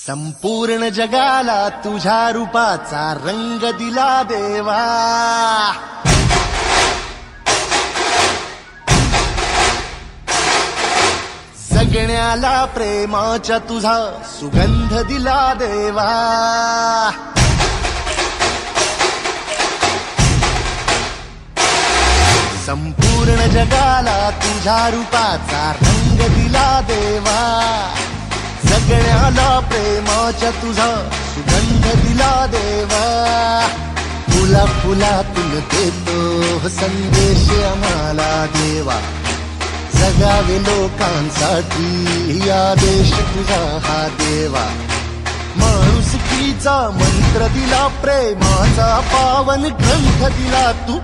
संपूर्ण जगाला तुझ्या रूपाचा रंग दिला देवा। जगण्याला प्रेमाच्या तुझा सुगंध दिला देवा। संपूर्ण जगाला तुझ्या रूपाचा रंग दिला देवा। जगण्याला प्रेमाच्या तुझा सुगंध दिला देवा। फुला फुलातून देतो संदेश आम्हाला देवा। जगावे लोकांसाठी आदेश तुझा हा देवा। माणुसकीचा मंत्र दिला, प्रेमाचा पावन ग्रंथ दिला तू।